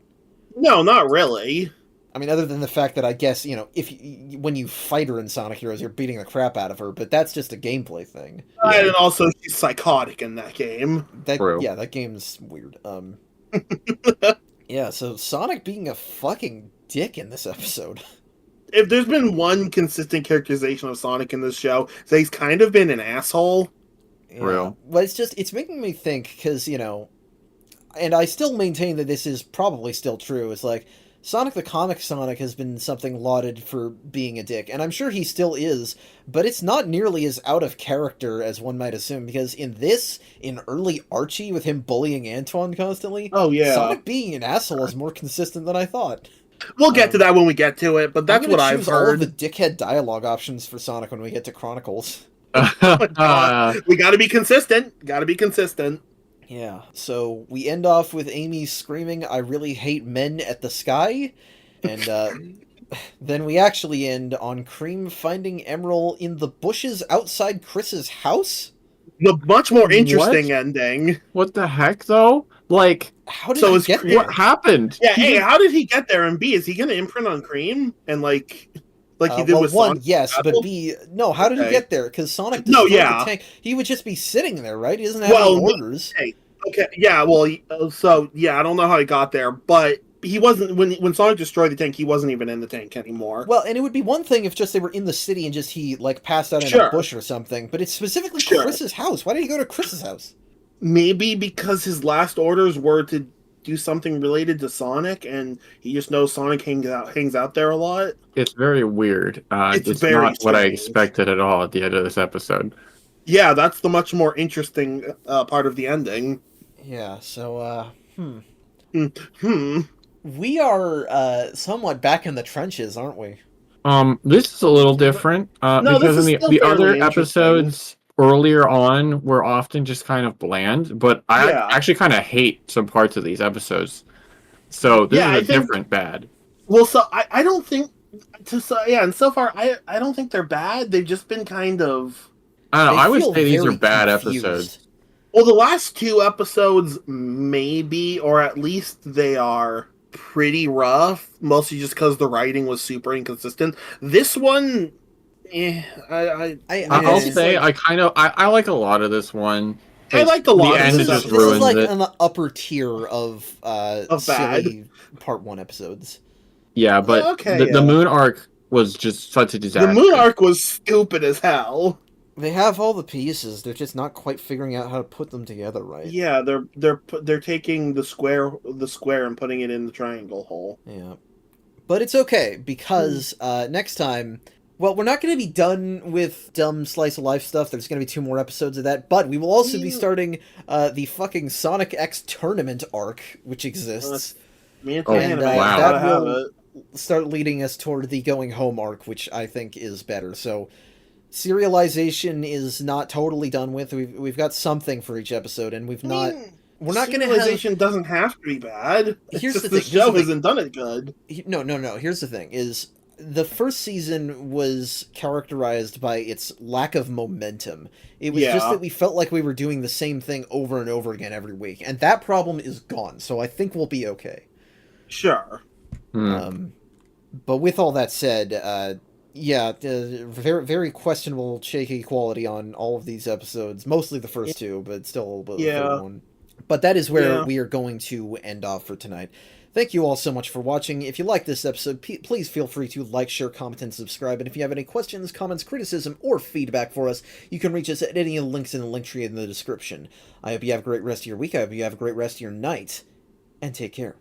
No, not really. I mean, other than the fact that I guess, when you fight her in Sonic Heroes, you're beating the crap out of her, but that's just a gameplay thing. And also, she's psychotic in that game. True. Yeah, that game's weird. Yeah, so Sonic being a fucking dick in this episode. If there's been one consistent characterization of Sonic in this show, it's that he's kind of been an asshole. Yeah. Real. Well, it's making me think, because, and I still maintain that this is probably still true. It's like, Sonic the Comic Sonic has been something lauded for being a dick, and I'm sure he still is, but it's not nearly as out of character as one might assume, because in early Archie, with him bullying Antoine constantly, Sonic being an asshole is more consistent than I thought. We'll get to that when we get to it, but that's what I've heard. All of the dickhead dialogue options for Sonic when we get to Chronicles. We gotta be consistent. Yeah, so we end off with Amy screaming, "I really hate men," at the sky, and then we actually end on Cream finding Emerald in the bushes outside Chris's house? The much more interesting ending. What the heck, though? Like, how did he get there? What happened? Yeah, hey, how did he get there? And B, is he gonna imprint on Cream? And like he did with Sonic? Yes, but B, no, how did he get there? Because Sonic destroyed the tank. He would just be sitting there, right? He doesn't have any orders. Okay, yeah, well, I don't know how he got there, but he wasn't, when Sonic destroyed the tank, he wasn't even in the tank anymore. Well, and it would be one thing if just they were in the city and just he, passed out in a bush or something, but it's specifically Chris's house. Why did he go to Chris's house? Maybe because his last orders were to do something related to Sonic, and he just knows Sonic hangs out there a lot. It's very weird. It's very not what I expected at all at the end of this episode. Yeah, that's the much more interesting part of the ending. Yeah, so, We are somewhat back in the trenches, aren't we? This is a little different because in the other episodes earlier on were often just kind of bland, but I actually kind of hate some parts of these episodes. So this is a different bad. Well, so I don't think and so far I don't think they're bad. They've just been kind of, I don't know. I would say these are bad episodes. Well, the last two episodes, maybe, or at least they are pretty rough, mostly just because the writing was super inconsistent. This one, I'll say I like a lot of this one. I like a lot. The end just ruins like it. An upper tier of silly part 1 episodes. Yeah, but the Moon arc was just such a disaster. The Moon arc was stupid as hell. They have all the pieces. They're just not quite figuring out how to put them together right. Yeah, they're taking the square and putting it in the triangle hole. Yeah, but it's okay because next time, well, we're not going to be done with dumb slice of life stuff. There's going to be 2 more episodes of that, but we will also be starting the fucking Sonic X tournament arc, which exists. That will start leading us toward the going home arc, which I think is better. So. Serialization is not totally done with. We've got something for each episode, and we're not going to have... Serialization doesn't have to be bad. Here's the thing. The show hasn't done it good. No. Here's the thing, is the first season was characterized by its lack of momentum. It was just that we felt like we were doing the same thing over and over again every week, and that problem is gone, so I think we'll be okay. Sure. But with all that said... Yeah, very very questionable shaky quality on all of these episodes. Mostly the first two, but still a little bit of the Yeah. third one. But that is where Yeah. we are going to end off for tonight. Thank you all so much for watching. If you like this episode, please feel free to like, share, comment, and subscribe. And if you have any questions, comments, criticism, or feedback for us, you can reach us at any of the links in the link tree in the description. I hope you have a great rest of your week. I hope you have a great rest of your night. And take care.